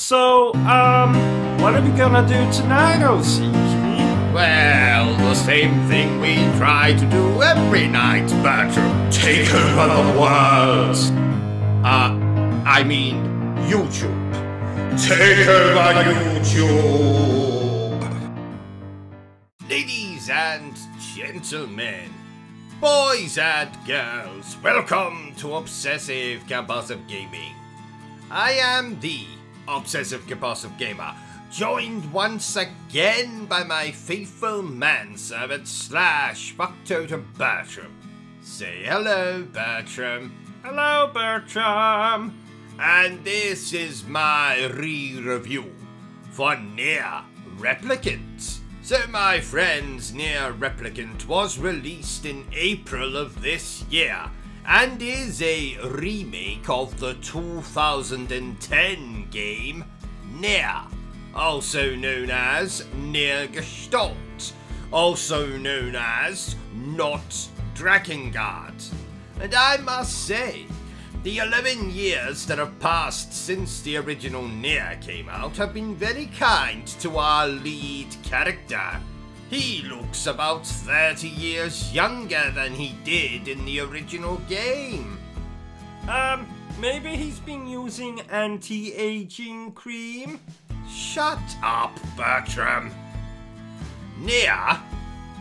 So, what are we gonna do tonight, O.C.G? Well, the same thing we try to do every night, Bertrum. Take over the world. I mean, YouTube. Take over YouTube. Ladies and gentlemen, boys and girls, welcome to Obsessive Compulsive Gaming. I am the Obsessive Compulsive Gamer, joined once again by my faithful manservant / fucktotem Bertrum. Say hello, Bertrum. Hello, Bertrum. And this is my re-review for Nier Replicant. So my friends, Nier Replicant was released in April of this year and is a remake of the 2010 game Nier, also known as Nier Gestalt, also known as Not Drakengard. And I must say, the 11 years that have passed since the original Nier came out have been very kind to our lead character. He looks about 30 years younger than he did in the original game. Maybe he's been using anti-aging cream? Shut up, Bertrum. Nier,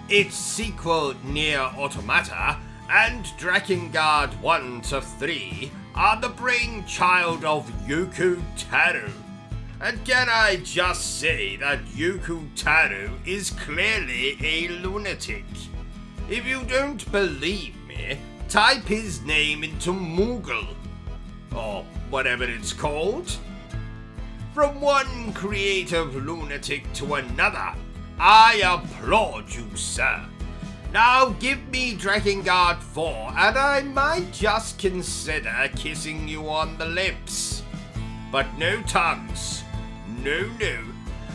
its sequel Nier Automata, and Drakengard 1 to 3 are the brainchild of Yoko Taro. And can I just say that Yoko Taro is clearly a lunatic? If you don't believe me, type his name into Moogle, or whatever it's called. From one creative lunatic to another, I applaud you, sir. Now give me Drakengard 4 and I might just consider kissing you on the lips. But no tongues. No.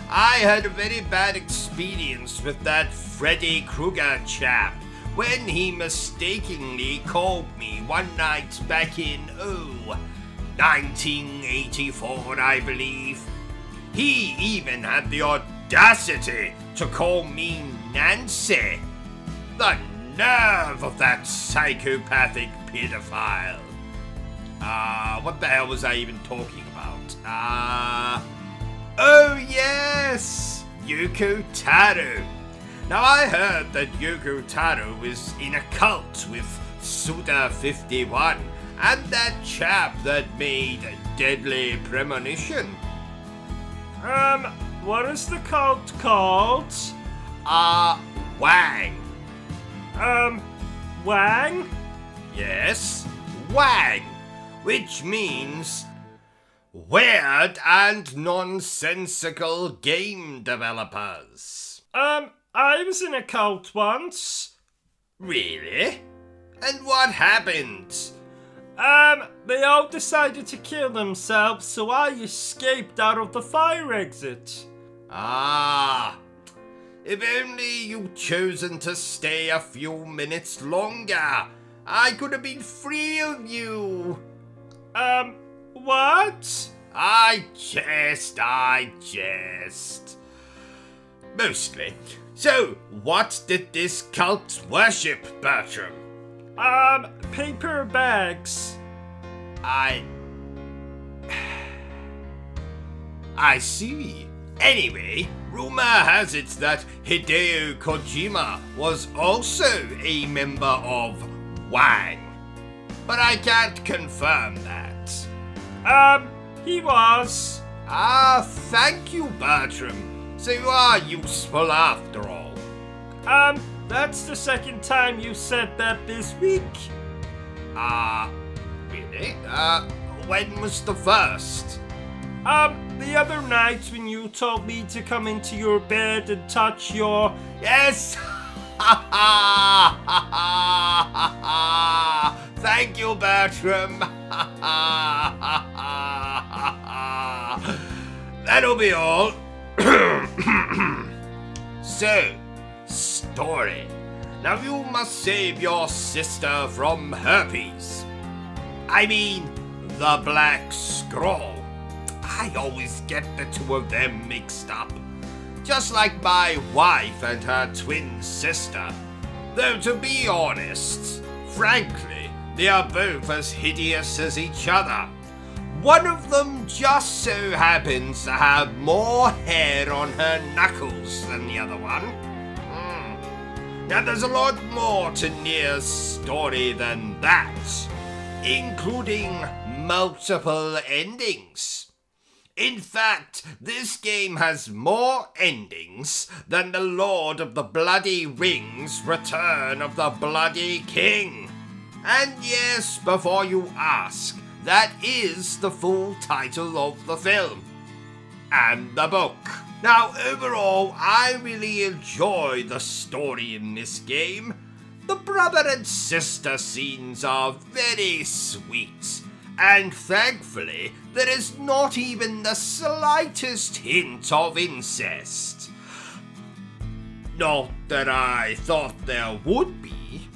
I had a very bad experience with that Freddy Krueger chap when he mistakenly called me one night back in, 1984, I believe. He even had the audacity to call me Nancy. The nerve of that psychopathic pedophile. What the hell was I even talking about? Oh yes! Yoko Taro. Now I heard that Yoko Taro is in a cult with Suda51 and that chap that made Deadly Premonition. What is the cult called? Wang. Wang? Yes, Wang, which means weird and nonsensical game developers. I was in a cult once. Really? And what happened? They all decided to kill themselves, so I escaped out of the fire exit. If only you'd chosen to stay a few minutes longer, I could have been free of you. What? I jest. Mostly. So, what did this cult worship, Bertrum? Paper bags. I see. Anyway, rumor has it that Hideo Kojima was also a member of Wang. But I can't confirm that. He was. Thank you, Bertrum. So you are useful after all. That's the second time you said that this week. Really? When was the first? The other night when you told me to come into your bed and touch your... Yes! Thank you, Bertrum. That'll be all. So, story. Now you must save your sister from herpes. I mean, the Black Scroll. I always get the two of them mixed up. Just like my wife and her twin sister. Though to be honest, frankly, they are both as hideous as each other. One of them just so happens to have more hair on her knuckles than the other one. Now there's a lot more to Nier's story than that, including multiple endings. In fact, this game has more endings than the Lord of the Bloody Rings Return of the Bloody King. And yes, before you ask, that is the full title of the film. And the book. Now, overall, I really enjoy the story in this game. The brother and sister scenes are very sweet. And thankfully, there is not even the slightest hint of incest. Not that I thought there would be.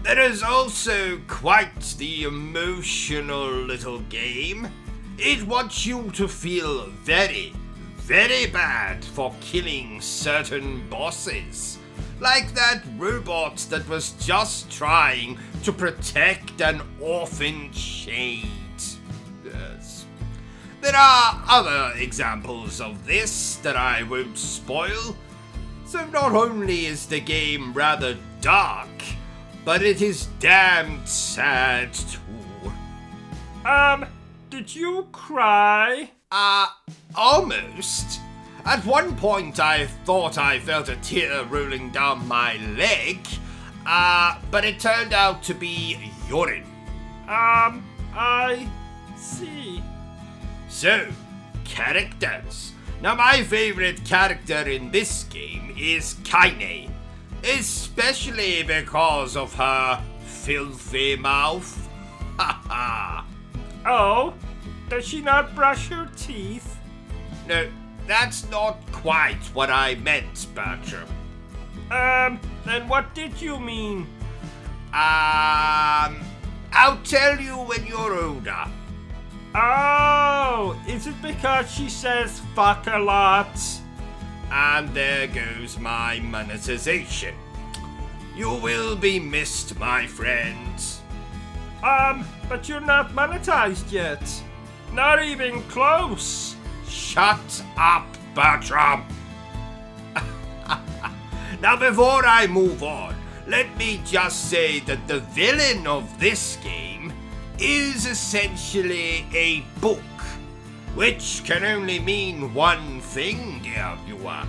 There is also quite the emotional little game. It wants you to feel very, very bad for killing certain bosses. Like that robot that was just trying to protect an orphan shade. Yes. There are other examples of this that I won't spoil. So not only is the game rather dark, but it is damned sad too. Did you cry? Almost. At one point I thought I felt a tear rolling down my leg, but it turned out to be urine. I see. So, characters. Now my favorite character in this game is Kaine, especially because of her filthy mouth. Haha. Oh, does she not brush her teeth? No, that's not quite what I meant, Bertrum. Then what did you mean? I'll tell you when you're older. Oh, is it because she says fuck a lot? And there goes my monetization. You will be missed, my friends. But you're not monetized yet. Not even close. Shut up, Bertrum. Now, before I move on, let me just say that the villain of this game is essentially a book, which can only mean one thing, dear viewer.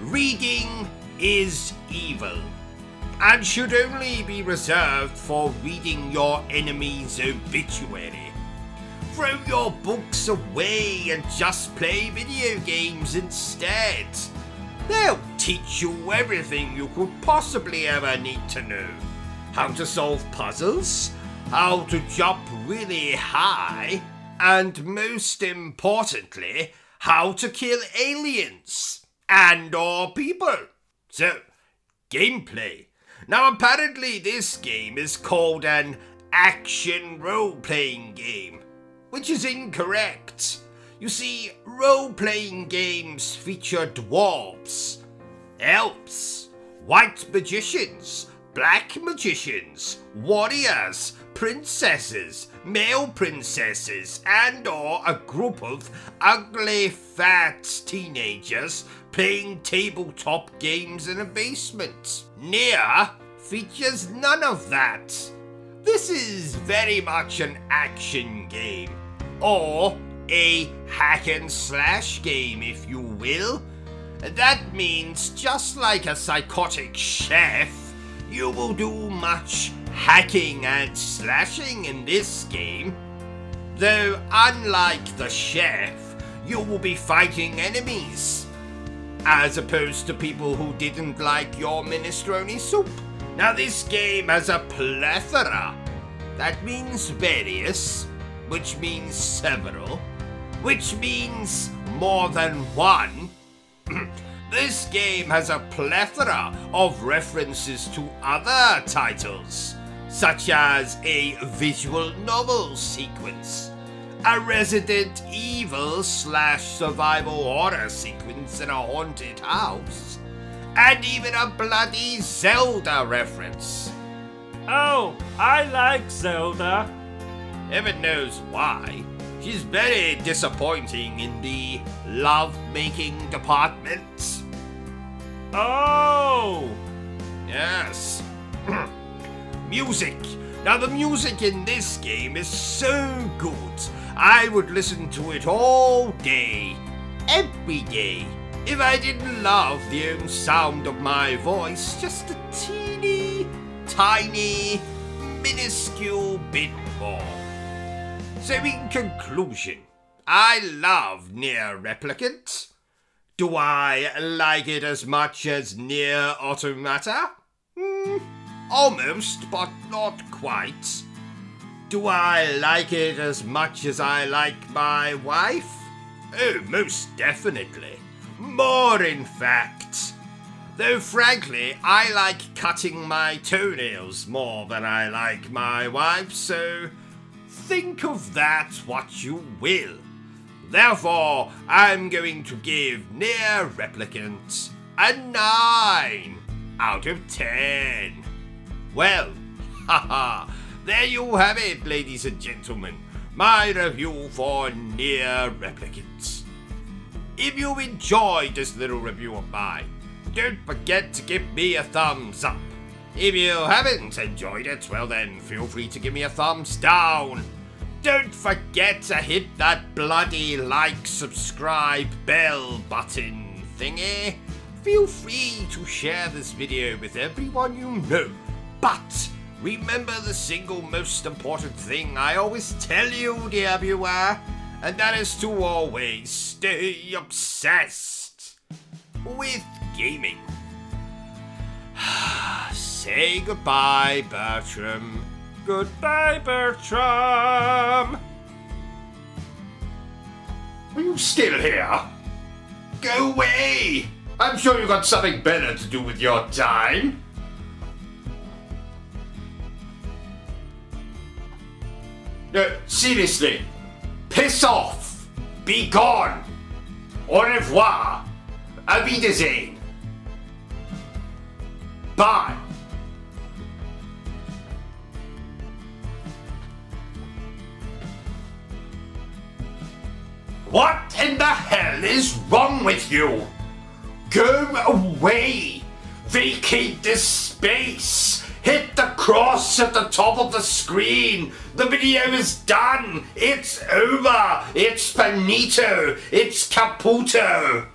Reading is evil, and should only be reserved for reading your enemy's obituary. Throw your books away and just play video games instead. They'll teach you everything you could possibly ever need to know. How to solve puzzles, how to jump really high, and most importantly, how to kill aliens and or people. So, gameplay. Now apparently this game is called an action role-playing game, which is incorrect. You see, role-playing games feature dwarves, elves, white magicians, black magicians, warriors, princesses, male princesses, and or a group of ugly fat teenagers playing tabletop games in a basement. NEIR features none of that. This is very much an action game, or a hack and slash game, if you will. That means, just like a psychotic chef, you will do much hacking and slashing in this game. Though, unlike the chef, you will be fighting enemies, as opposed to people who didn't like your minestrone soup. Now this game has a plethora. That means various, which means several, which means more than one. This game has a plethora of references to other titles, such as a visual novel sequence, a Resident Evil / survival horror sequence in a haunted house, and even a bloody Zelda reference. Oh, I like Zelda. Heaven knows why. She's very disappointing in the love-making department. Oh! Yes. Music. Now the music in this game is so good. I would listen to it all day, every day, if I didn't love the own sound of my voice just a teeny, tiny, minuscule bit more. So in conclusion, I love Nier Replicant. Do I like it as much as Nier Automata? Almost, but not quite. Do I like it as much as I like my wife? Oh, most definitely. More, in fact. Though frankly, I like cutting my toenails more than I like my wife, so think of that what you will. Therefore, I'm going to give Nier Replicant a 9 out of 10. Well, haha, there you have it, ladies and gentlemen, my review for Nier Replicant. If you enjoyed this little review of mine, don't forget to give me a thumbs up. If you haven't enjoyed it, well then, feel free to give me a thumbs down. Don't forget to hit that bloody like, subscribe, bell button thingy. Feel free to share this video with everyone you know. But remember the single most important thing I always tell you, dear viewer, and that is to always stay obsessed with gaming. Say goodbye, Bertrum. Goodbye, Bertrum. Are you still here? Go away! I'm sure you've got something better to do with your time. No, seriously. Piss off! Be gone! Au revoir! Auf Wiedersehen! Bye! What in the hell is wrong with you? Go away! Vacate this space! Hit the cross at the top of the screen! The video is done! It's over! It's finito! It's caputo!